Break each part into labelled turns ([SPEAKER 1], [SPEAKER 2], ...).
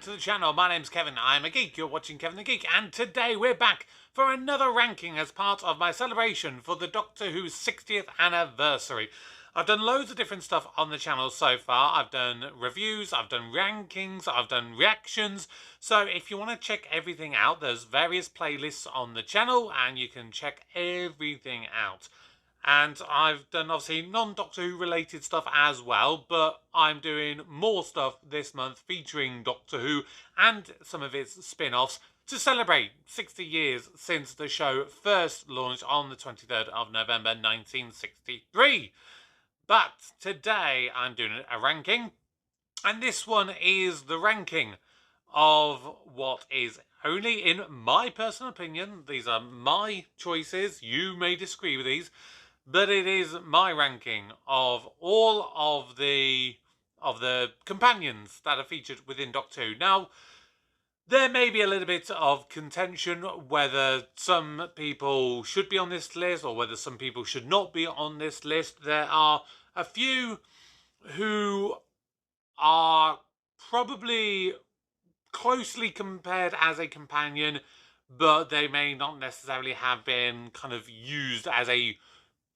[SPEAKER 1] to the channel. My name's Kevin. I'm a geek. You're watching Kevin the Geek, and today we're back for another ranking as part of my celebration for the Doctor Who's 60th anniversary. I've done loads of different stuff on the channel so far. I've done reviews, I've done rankings, I've done reactions. So if you want to check everything out, there's various playlists on the channel and you can check everything out. And I've done obviously non-Doctor Who related stuff as well, but I'm doing more stuff this month featuring Doctor Who and some of its spin-offs to celebrate 60 years since the show first launched on the 23rd of November 1963. But today I'm doing a ranking, and this one is the ranking of what is only, in my personal opinion, these are my choices, you may disagree with these, but it is my ranking of all of the companions that are featured within Doctor Who. Now, there may be a little bit of contention whether some people should be on this list or whether some people should not be on this list. There are a few who are probably closely compared as a companion, but they may not necessarily have been kind of used as a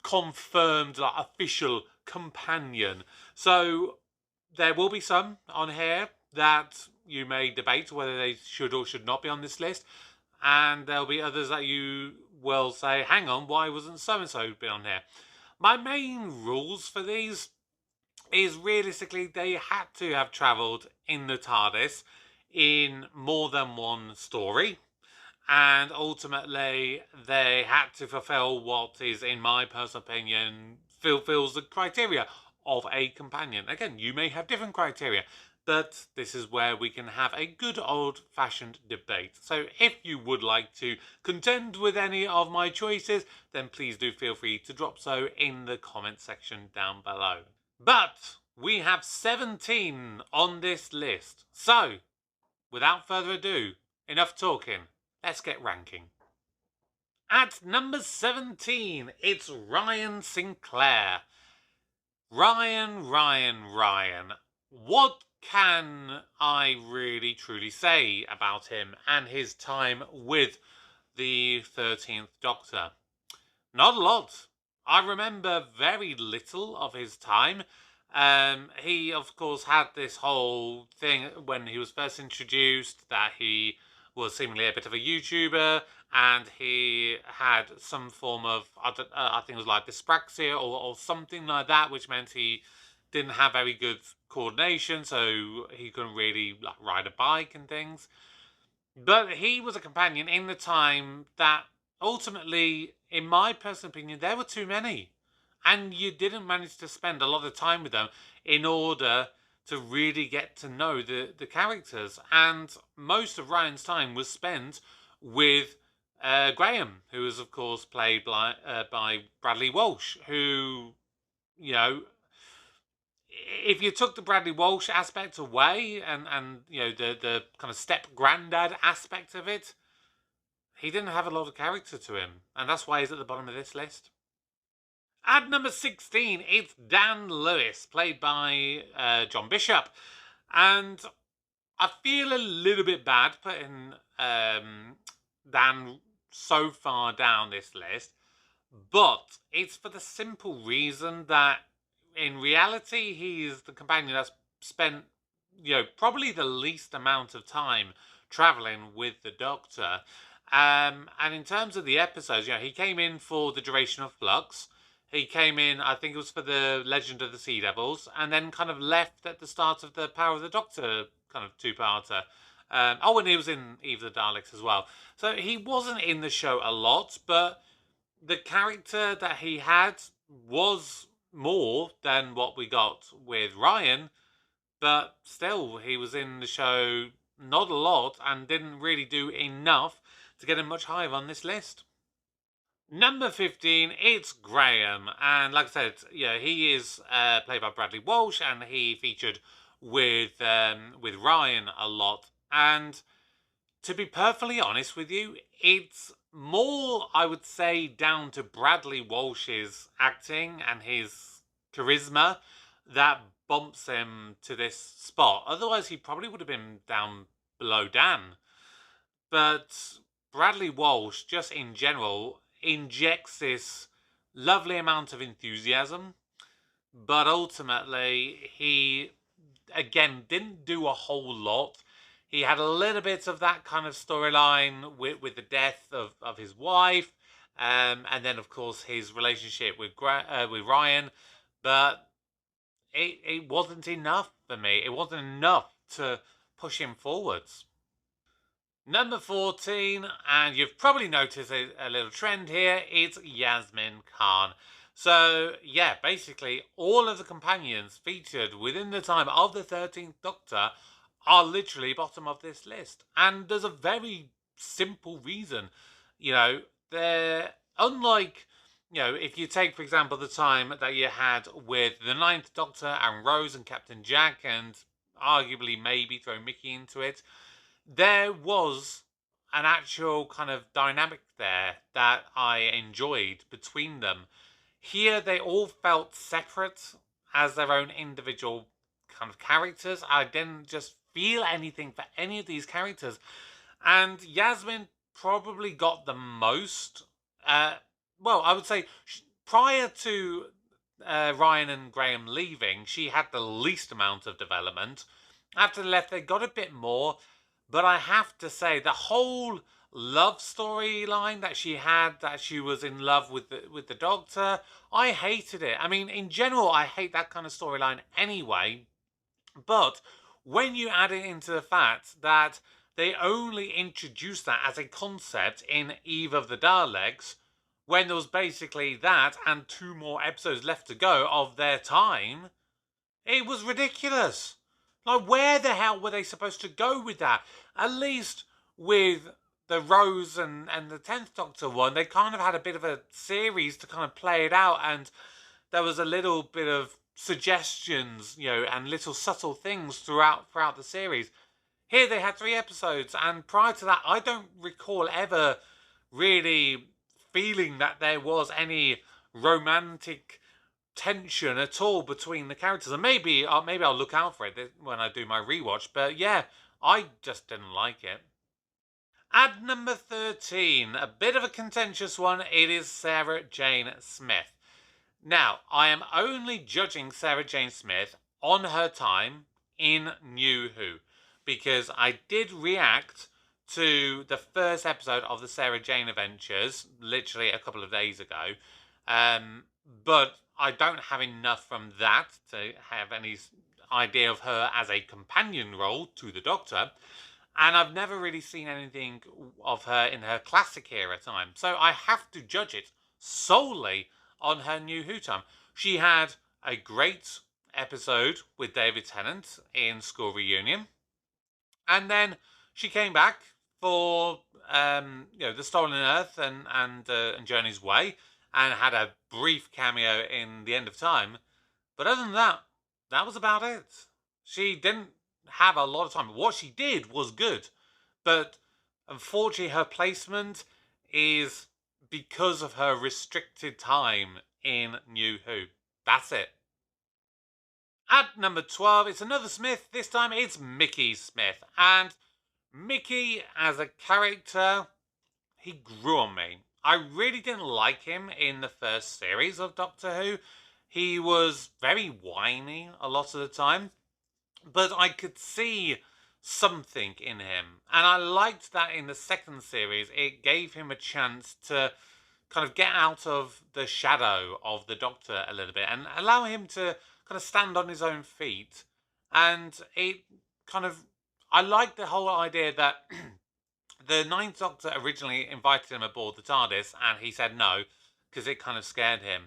[SPEAKER 1] confirmed, like, official companion. So there will be some on here that you may debate whether they should or should not be on this list, and there'll be others that you will say, hang on, why wasn't so-and-so been on here? My main rules for these is realistically they had to have travelled in the TARDIS in more than one story, and ultimately they had to fulfill what is, in my personal opinion, fulfills the criteria of a companion. Again, you may have different criteria, but this is where we can have a good old-fashioned debate. So if you would like to contend with any of my choices, then please do feel free to drop so in the comment section down below. But we have 17 on this list. So, without further ado, enough talking. Let's get ranking. At number 17, it's Ryan Sinclair. Ryan. What can I really truly say about him and his time with the 13th Doctor? Not a lot. I remember very little of his time. He, of course, had this whole thing when he was first introduced that he was seemingly a bit of a YouTuber, and he had some form of, I think it was like dyspraxia or something like that, which meant he didn't have very good coordination, so he couldn't really ride a bike and things. But he was a companion in the time that ultimately, in my personal opinion, there were too many. And you didn't manage to spend a lot of time with them in order to really get to know the characters. And most of Ryan's time was spent with Graham, who was, of course, played by Bradley Walsh, who, you know, if you took the Bradley Walsh aspect away and you know, the kind of step granddad aspect of it, he didn't have a lot of character to him. And that's why he's at the bottom of this list. At number 16, it's Dan Lewis, played by John Bishop. And I feel a little bit bad putting Dan so far down this list, but it's for the simple reason that in reality he's the companion that's spent, you know, probably the least amount of time travelling with the Doctor. And in terms of the episodes, you know, he came in for the duration of Flux. He came in, I think it was for the Legend of the Sea Devils, and then kind of left at the start of the Power of the Doctor kind of two-parter. Oh, and he was in Eve of the Daleks as well. So he wasn't in the show a lot, but the character that he had was more than what we got with Ryan, but still, he was in the show not a lot and didn't really do enough to get him much higher on this list. Number 15, it's Graham, and like I said, yeah, he is played by Bradley Walsh, and he featured with Ryan a lot. And to be perfectly honest with you, it's more, I would say, down to Bradley Walsh's acting and his charisma that bumps him to this spot. Otherwise, he probably would have been down below Dan. But Bradley Walsh, just in general, injects this lovely amount of enthusiasm. But ultimately, he, again, didn't do a whole lot. He had a little bit of that kind of storyline with the death of his wife. And then, of course, his relationship with Ryan. But it wasn't enough for me. It wasn't enough to push him forwards. Number 14, and you've probably noticed a little trend here, it's Yasmin Khan. So, yeah, basically, all of the companions featured within the time of the 13th Doctor are literally bottom of this list. And there's a very simple reason. You know, they're unlike, if you take, for example, the time that you had with the Ninth Doctor and Rose and Captain Jack, and arguably maybe throw Mickey into it, there was an actual kind of dynamic there that I enjoyed between them. Here, they all felt separate as their own individual kind of characters. I didn't just feel anything for any of these characters. And Yasmin probably got the most. Well, I would say prior to Ryan and Graham leaving, she had the least amount of development. After they left, they got a bit more. But I have to say, the whole love storyline that she had, that she was in love with the Doctor, I hated it. I mean, in general, I hate that kind of storyline anyway. But when you add it into the fact that they only introduced that as a concept in Eve of the Daleks, when there was basically that and 2 more episodes left to go of their time, it was ridiculous. Like, where the hell were they supposed to go with that? At least with the Rose and the 10th Doctor one, they kind of had a bit of a series to kind of play it out, and there was a little bit of suggestions, and little subtle things throughout the series. Here they had 3 episodes, and prior to that, I don't recall ever really feeling that there was any romantic tension at all between the characters. And maybe I'll look out for it when I do my rewatch. But yeah, I just didn't like it. At number 13, a bit of a contentious one, it is Sarah Jane Smith. Now, I am only judging Sarah Jane Smith on her time in New Who, because I did react to the first episode of the Sarah Jane Adventures literally a couple of days ago. But I don't have enough from that to have any idea of her as a companion role to the Doctor. And I've never really seen anything of her in her classic era time. So I have to judge it solely on her New Who time. She had a great episode with David Tennant in School Reunion. And then she came back for the Stolen Earth and Journey's Way, and had a brief cameo in The End of Time. But other than that, that was about it. She didn't have a lot of time. What she did was good, but unfortunately her placement is because of her restricted time in New Who. That's it. At number 12, it's another Smith. This time it's Mickey Smith. And Mickey, as a character, he grew on me. I really didn't like him in the first series of Doctor Who. He was very whiny a lot of the time. But I could see something in him. And I liked that in the second series, it gave him a chance to kind of get out of the shadow of the Doctor a little bit and allow him to kind of stand on his own feet. And it kind of, I like the whole idea that the Ninth Doctor originally invited him aboard the TARDIS and he said no because it kind of scared him.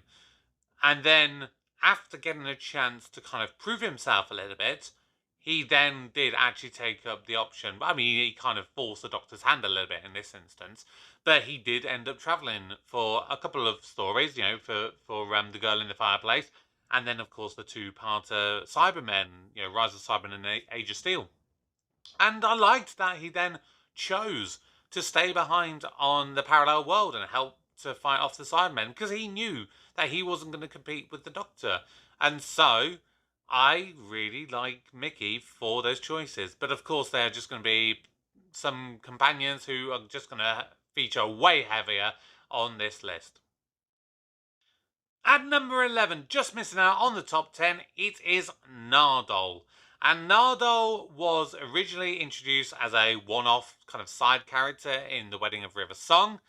[SPEAKER 1] And then after getting a chance to kind of prove himself a little bit, he then did actually take up the option. I mean, he kind of forced the Doctor's hand a little bit in this instance. But he did end up travelling for a couple of stories, for The Girl in the Fireplace. And then, of course, the 2-parter Cybermen, Rise of Cybermen and Age of Steel. And I liked that he then chose to stay behind on the parallel world and help to fight off the Cybermen, because he knew that he wasn't going to compete with the Doctor. And so I really like Mickey for those choices. But of course, there are just going to be some companions who are just going to feature way heavier on this list. At number 11, just missing out on the top 10, it is Nardole. And Nardole was originally introduced as a one-off kind of side character in The Wedding of River Song.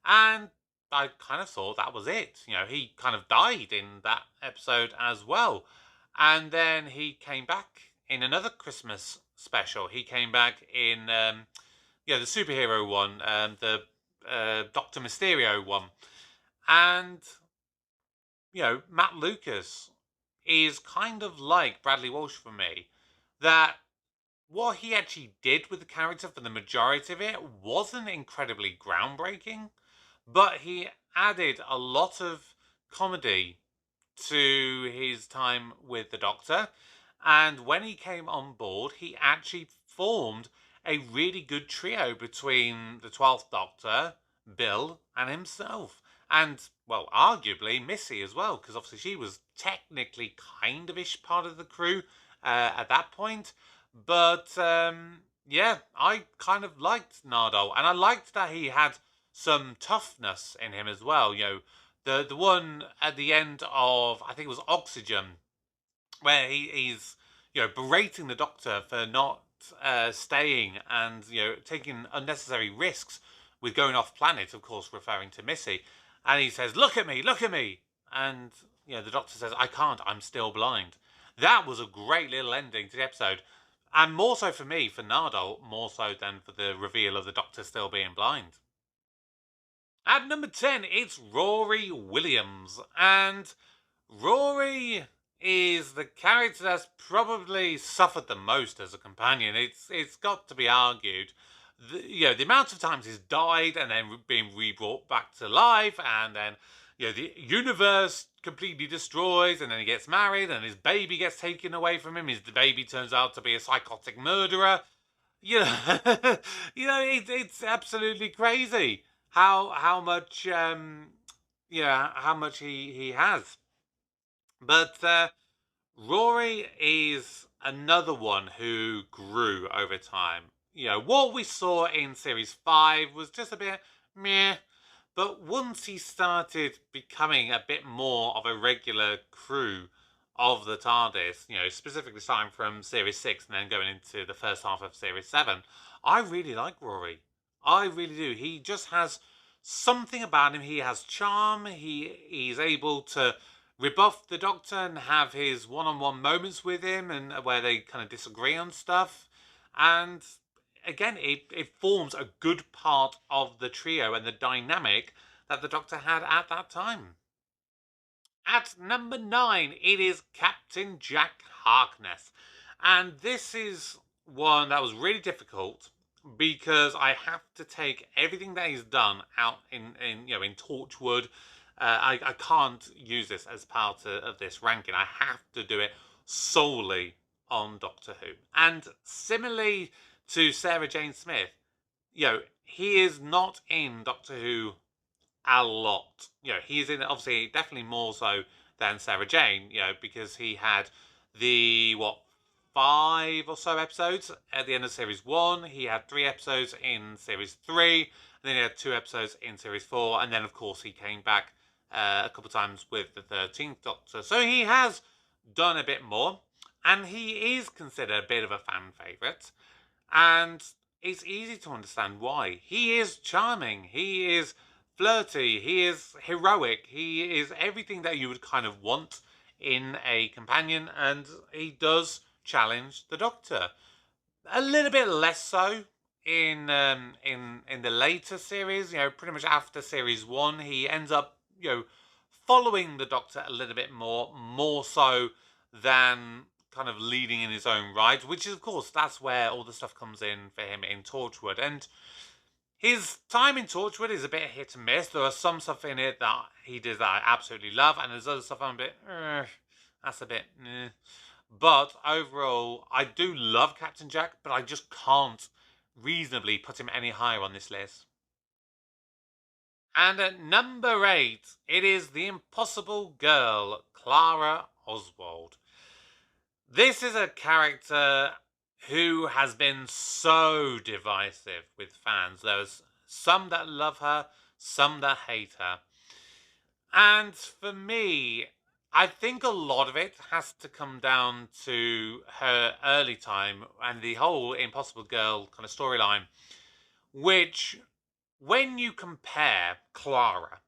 [SPEAKER 1] And I kind of thought that was it. You know, he kind of died in that episode as well. And then he came back in another Christmas special. He came back in, the superhero one, the Doctor Mysterio one. And Matt Lucas is kind of like Bradley Walsh for me. That what he actually did with the character for the majority of it wasn't incredibly groundbreaking, but he added a lot of comedy to his time with the Doctor. And when he came on board, he actually formed a really good trio between the 12th Doctor, Bill, and himself. And, well, arguably Missy as well, because obviously she was technically kind of ish part of the crew at that point. But, yeah, I kind of liked Nardo. And I liked that he had some toughness in him as well. The one at the end of, I think it was Oxygen, where he's berating the Doctor for not staying and taking unnecessary risks with going off planet, of course referring to Missy, and he says, look at me, and the Doctor says, I can't, I'm still blind. That was a great little ending to the episode, and more so for me, for Nardo, more so than for the reveal of the Doctor still being blind. At number 10, it's Rory Williams. And Rory is the character that's probably suffered the most as a companion. It's got to be argued. The amount of times he's died and then been re-brought back to life, and then the universe completely destroys, and then he gets married, and his baby gets taken away from him. His baby turns out to be a psychotic murderer. You know, it's absolutely crazy how much how much he has. But Rory is another one who grew over time. What we saw in series 5 was just a bit meh. But once he started becoming a bit more of a regular crew of the TARDIS, specifically starting from series 6 and then going into the first half of series 7, I really like Rory. I really do. He just has something about him. He has charm. He's able to rebuff the Doctor and have his one-on-one moments with him, and where they kind of disagree on stuff. And again, it forms a good part of the trio and the dynamic that the Doctor had at that time. At number 9, it is Captain Jack Harkness. And this is one that was really difficult because I have to take everything that he's done out in Torchwood. I can't use this as part of this ranking. I have to do it solely on Doctor Who. And similarly to Sarah Jane Smith, he is not in Doctor Who a lot. He's in, obviously, definitely more so than Sarah Jane, because he had the, 5 or so episodes at the end of series 1. He had 3 episodes in series 3. And then he had 2 episodes in series 4. And then, of course, he came back a couple times with the 13th Doctor. So he has done a bit more. And he is considered a bit of a fan favourite. And it's easy to understand why. He is charming. He is flirty. He is heroic. He is everything that you would kind of want in a companion. And he does challenge the Doctor. A little bit less so in the later series. Pretty much after series 1, he ends up following the Doctor a little bit more so than kind of leading in his own right, which is, of course, that's where all the stuff comes in for him in Torchwood. And his time in Torchwood is a bit hit and miss. There are some stuff in it that he did that I absolutely love, and there's other stuff I'm a bit, that's a bit, But overall, I do love Captain Jack, but I just can't reasonably put him any higher on this list. And at number 8, it is the Impossible Girl, Clara Oswald. This is a character who has been so divisive with fans. There's some that love her, some that hate her. And for me, I think a lot of it has to come down to her early time and the whole Impossible Girl kind of storyline, which, when you compare Clara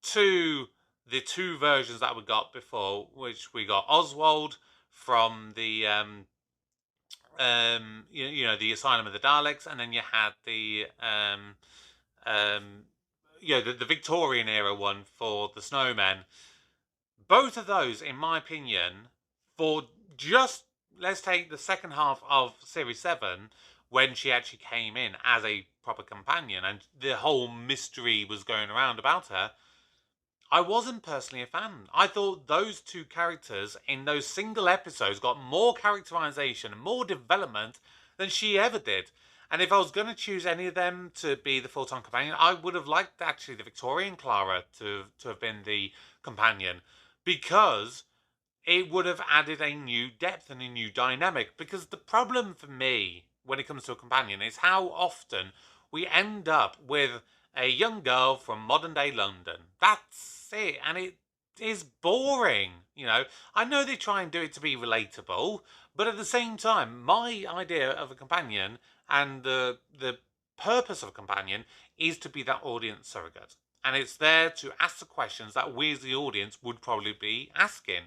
[SPEAKER 1] to the two versions that we got before, which we got Oswald from the the Asylum of the Daleks, and then you had um, the Victorian era one for the Snowmen. Both of those, in my opinion, for just let's take the second half of Series 7, when she actually came in as a proper companion and the whole mystery was going around about her, I wasn't personally a fan. I thought those two characters in those single episodes got more characterization and more development than she ever did. And if I was going to choose any of them to be the full-time companion, I would have liked actually the Victorian Clara to have been the companion, because it would have added a new depth and a new dynamic. Because the problem for me when it comes to a companion is how often we end up with a young girl from modern day London. That's it. And it is boring. I know they try and do it to be relatable, but at the same time, my idea of a companion and the purpose of a companion is to be that audience surrogate. And it's there to ask the questions that we as the audience would probably be asking.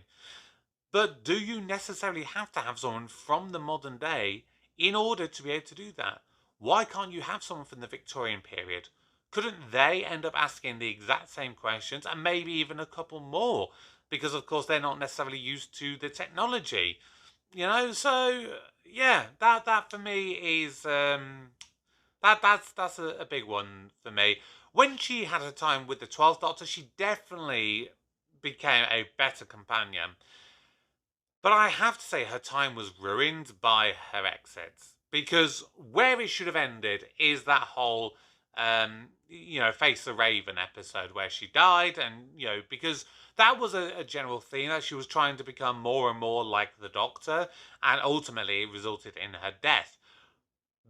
[SPEAKER 1] But do you necessarily have to have someone from the modern day in order to be able to do that? Why can't you have someone from the Victorian period? Couldn't they end up asking the exact same questions and maybe even a couple more? Because of course they're not necessarily used to the technology. So yeah, that for me is that's a big one for me. When she had her time with the 12th Doctor, she definitely became a better companion. But I have to say her time was ruined by her exits. Because where it should have ended is that whole, Face the Raven episode where she died. And, because that was a general theme that she was trying to become more and more like the Doctor. And ultimately it resulted in her death.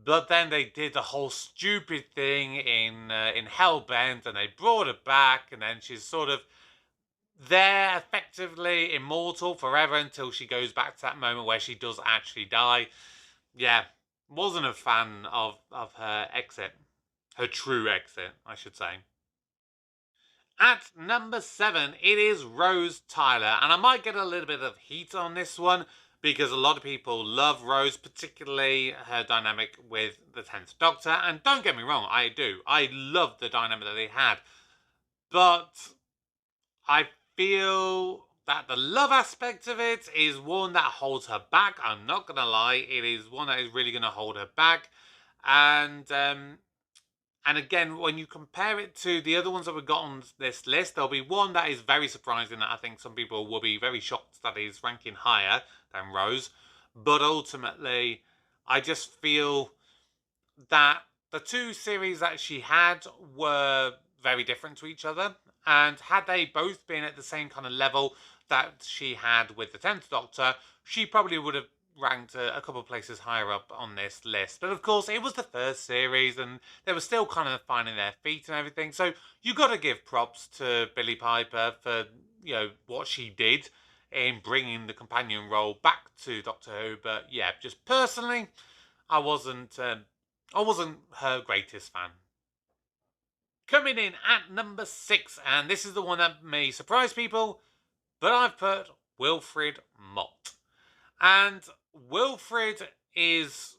[SPEAKER 1] But then they did the whole stupid thing in Hellbent, and they brought her back, and then she's sort of there, effectively immortal forever until she goes back to that moment where she does actually die. Yeah, wasn't a fan of her exit. Her true exit, I should say. At number 7, it is Rose Tyler. And I might get a little bit of heat on this one because a lot of people love Rose, particularly her dynamic with the 10th Doctor. And don't get me wrong, I do. I love the dynamic that they had. But I feel that the love aspect of it is one that holds her back. I'm not going to lie. It is one that is really going to hold her back. And again, when you compare it to the other ones that we've got on this list, there'll be one that is very surprising that I think some people will be very shocked that is ranking higher than Rose. But ultimately, I just feel that the two series that she had were very different to each other. And had they both been at the same kind of level that she had with the 10th Doctor, she probably would have ranked a couple of places higher up on this list. But of course, it was the first series and they were still kind of finding their feet and everything. So you got to give props to Billie Piper for, what she did in bringing the companion role back to Doctor Who. But yeah, just personally, I wasn't her greatest fan. Coming in at number 6, and this is the one that may surprise people, but I've put Wilfred Mott. And Wilfred is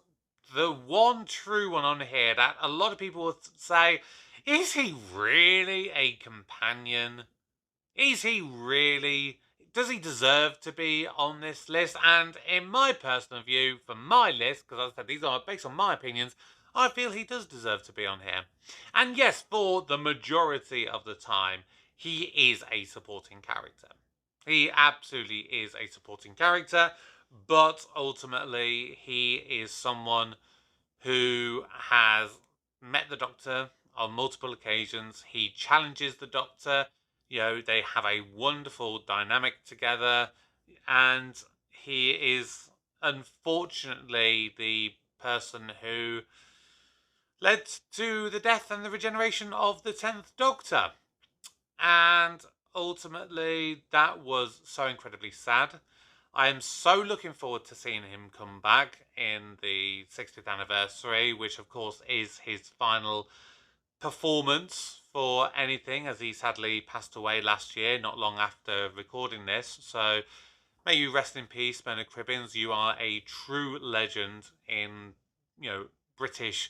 [SPEAKER 1] the one true one on here that a lot of people would say, is he really a companion? Is he really? Does he deserve to be on this list? And in my personal view, for my list, because as I said, these are based on my opinions, I feel he does deserve to be on here. And yes, for the majority of the time, he is a supporting character. He absolutely is a supporting character, but ultimately, he is someone who has met the Doctor on multiple occasions. He challenges the Doctor. They have a wonderful dynamic together. And he is unfortunately the person who led to the death and the regeneration of the 10th Doctor. And ultimately, that was so incredibly sad. I am so looking forward to seeing him come back in the 60th anniversary, which of course is his final performance for anything, as he sadly passed away last year, not long after recording this. So may you rest in peace, Bernard Cribbins. You are a true legend in, British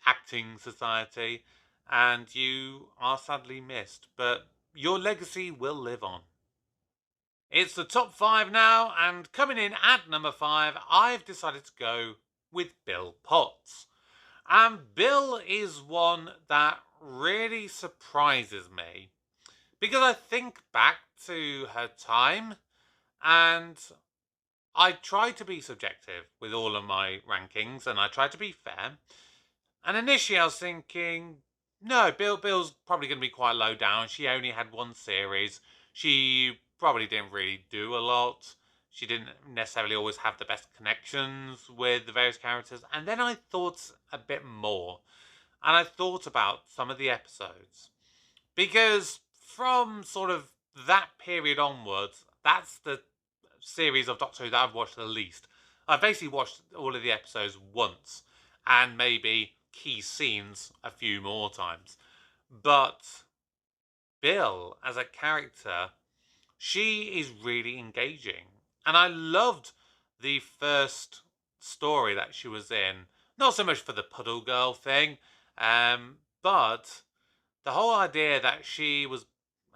[SPEAKER 1] acting society, and you are sadly missed. But your legacy will live on. It's the top 5 now, and coming in at number 5, I've decided to go with Bill Potts. And Bill is one that really surprises me because I think back to her time and I try to be subjective with all of my rankings and I try to be fair. And initially I was thinking, no, Bill's probably going to be quite low down. She only had one series. She probably didn't really do a lot. She didn't necessarily always have the best connections with the various characters. And then I thought a bit more. And I thought about some of the episodes. Because from sort of that period onwards, that's the series of Doctor Who that I've watched the least. I've basically watched all of the episodes once. And maybe key scenes a few more times. But Bill, as a character, she is really engaging. And I loved the first story that she was in. Not so much for the Puddle Girl thing, but the whole idea that she was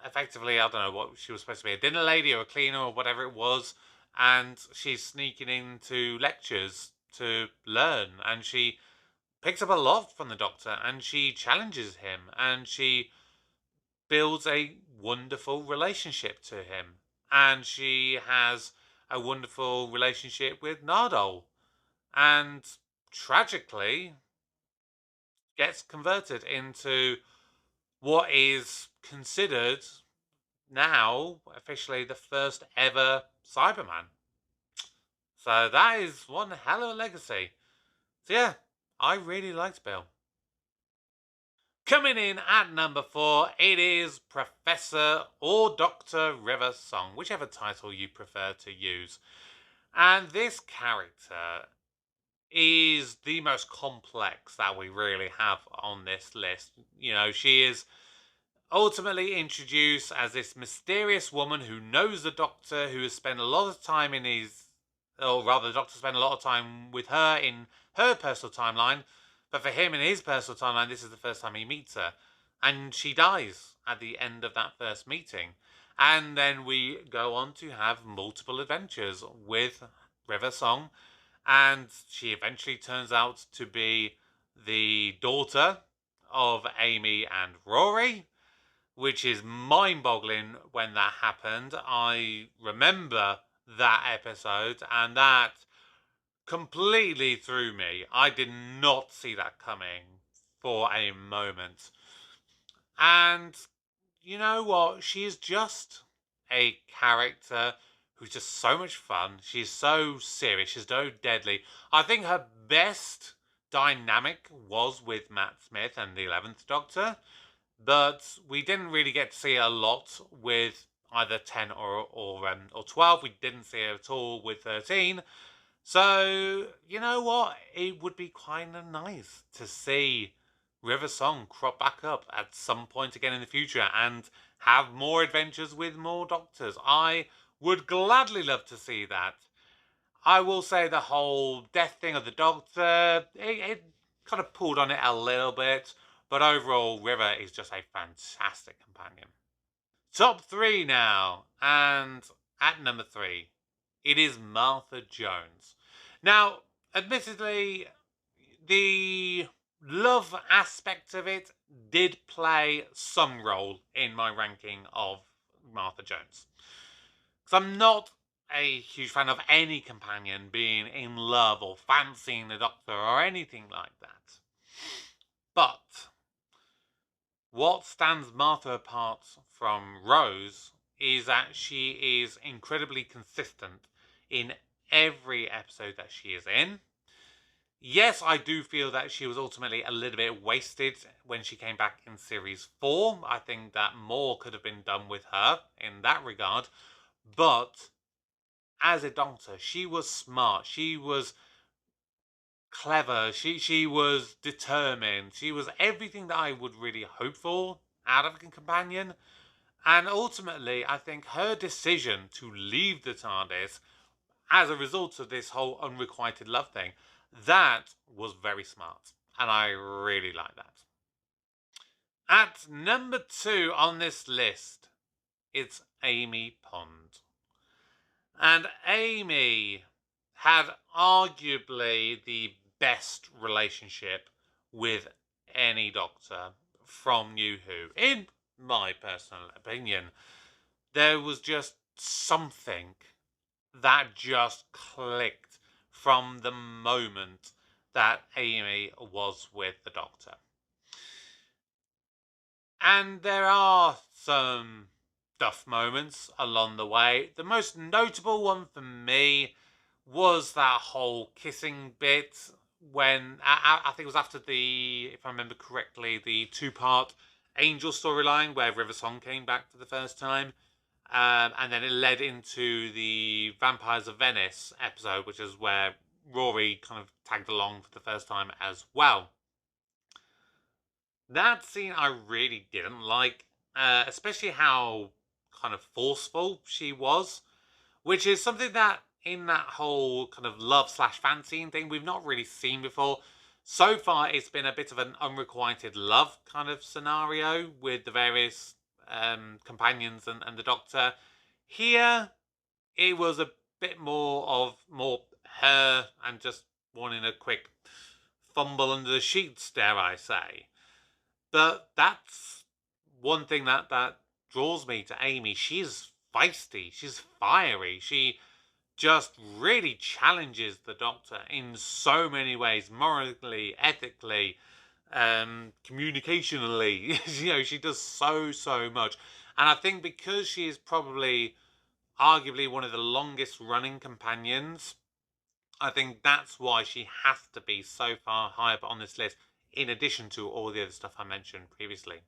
[SPEAKER 1] effectively, I don't know what she was supposed to be, a dinner lady or a cleaner or whatever it was, and she's sneaking into lectures to learn, and she picks up a lot from the Doctor, and she challenges him, and she builds a wonderful relationship to him. And she has a wonderful relationship with Nardole. And tragically gets converted into what is considered now officially the first ever Cyberman. So that is one hell of a legacy. So yeah, I really liked Bill. Coming in at number 4, it is Professor or Dr. River Song, whichever title you prefer to use. And this character is the most complex that we really have on this list. She is ultimately introduced as this mysterious woman who knows the Doctor, who has spent a lot of time in or rather the Doctor spent a lot of time with her in her personal timeline, but for him in his personal timeline, this is the first time he meets her. And she dies at the end of that first meeting. And then we go on to have multiple adventures with River Song, and she eventually turns out to be the daughter of Amy and Rory, which is mind-boggling when that happened. I remember that episode, and that completely threw me. I did not see that coming for a moment. And you know what? She is just a character who's just so much fun. She's so serious. She's so deadly. I think her best dynamic was with Matt Smith and the 11th Doctor. But we didn't really get to see a lot with either 10 or 12. We didn't see it at all with 13. So, you know what? It would be kind of nice to see River Song crop back up at some point again in the future and have more adventures with more Doctors. I would gladly love to see that. I will say the whole death thing of the Doctor, it kind of pulled on it a little bit. But overall, River is just a fantastic companion. Top 3 now. And at number 3, it is Martha Jones. Now, admittedly, the love aspect of it did play some role in my ranking of Martha Jones. Because I'm not a huge fan of any companion being in love or fancying the Doctor or anything like that. But what stands Martha apart from Rose is that she is incredibly consistent in every episode that she is in. Yes, I do feel that she was ultimately a little bit wasted when she came back in Series 4. I think that more could have been done with her in that regard. But as a doctor, she was smart. She was clever. She was determined. She was everything that I would really hope for out of a companion. And ultimately, I think her decision to leave the TARDIS as a result of this whole unrequited love thing, that was very smart. And I really like that. At number 2 on this list, it's Amy Pond. And Amy had arguably the best relationship with any Doctor from New Who, in my personal opinion. There was just something that just clicked from the moment that Amy was with the Doctor. And there are some duff moments along the way. The most notable one for me was that whole kissing bit when, I think it was after the, if I remember correctly, the 2-part Angel storyline where River Song came back for the first time. And then it led into the Vampires of Venice episode, which is where Rory kind of tagged along for the first time as well. That scene I really didn't like, especially how kind of forceful she was, which is something that in that whole kind of love/fancying thing we've not really seen before. So far, it's been a bit of an unrequited love kind of scenario with the various companions and the Doctor. Here, it was a bit more her and just wanting a quick fumble under the sheets, dare I say. But that's one thing that draws me to Amy. She's feisty. She's fiery. She just really challenges the Doctor in so many ways, morally, ethically, communicationally. She does so much. And I think because she is probably arguably one of the longest running companions, I think that's why she has to be so far high up on this list, in addition to all the other stuff I mentioned previously.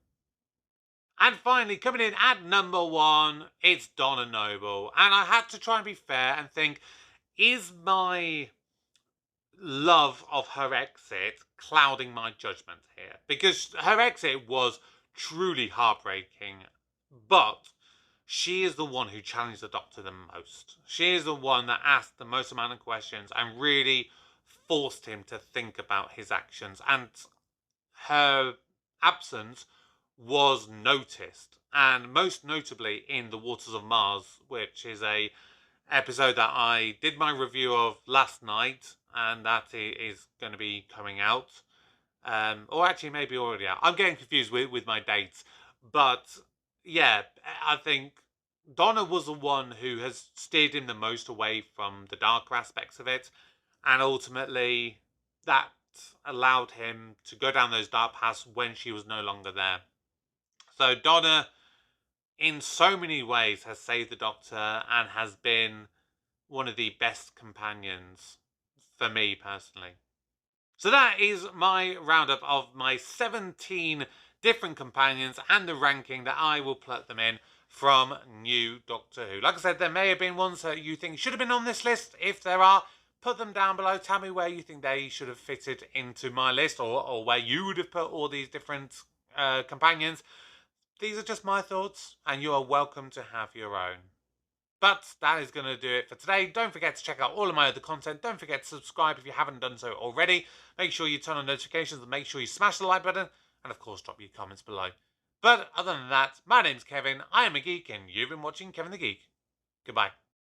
[SPEAKER 1] And finally, coming in at number 1, it's Donna Noble. And I had to try and be fair and think, is my love of her exit clouding my judgment here? Because her exit was truly heartbreaking, but she is the one who challenged the Doctor the most. She is the one that asked the most amount of questions and really forced him to think about his actions. And her absence was noticed, and most notably in The Waters of Mars, which is a episode that I did my review of last night, and that is going to be coming out. Or actually maybe already out. I'm getting confused with my dates. But yeah, I think Donna was the one who has steered him the most away from the darker aspects of it. And ultimately, that allowed him to go down those dark paths when she was no longer there. So Donna, in so many ways, has saved the Doctor and has been one of the best companions for me personally. So that is my roundup of my 17 different companions and the ranking that I will put them in from new Doctor Who. Like I said, there may have been ones that you think should have been on this list. If there are, put them down below. Tell me where you think they should have fitted into my list, or where you would have put all these different companions. These are just my thoughts, and you are welcome to have your own. But that is going to do it for today. Don't forget to check out all of my other content. Don't forget to subscribe if you haven't done so already. Make sure you turn on notifications and make sure you smash the like button. And of course, drop your comments below. But other than that, my name's Kevin. I am a geek and you've been watching Kevin the Geek. Goodbye.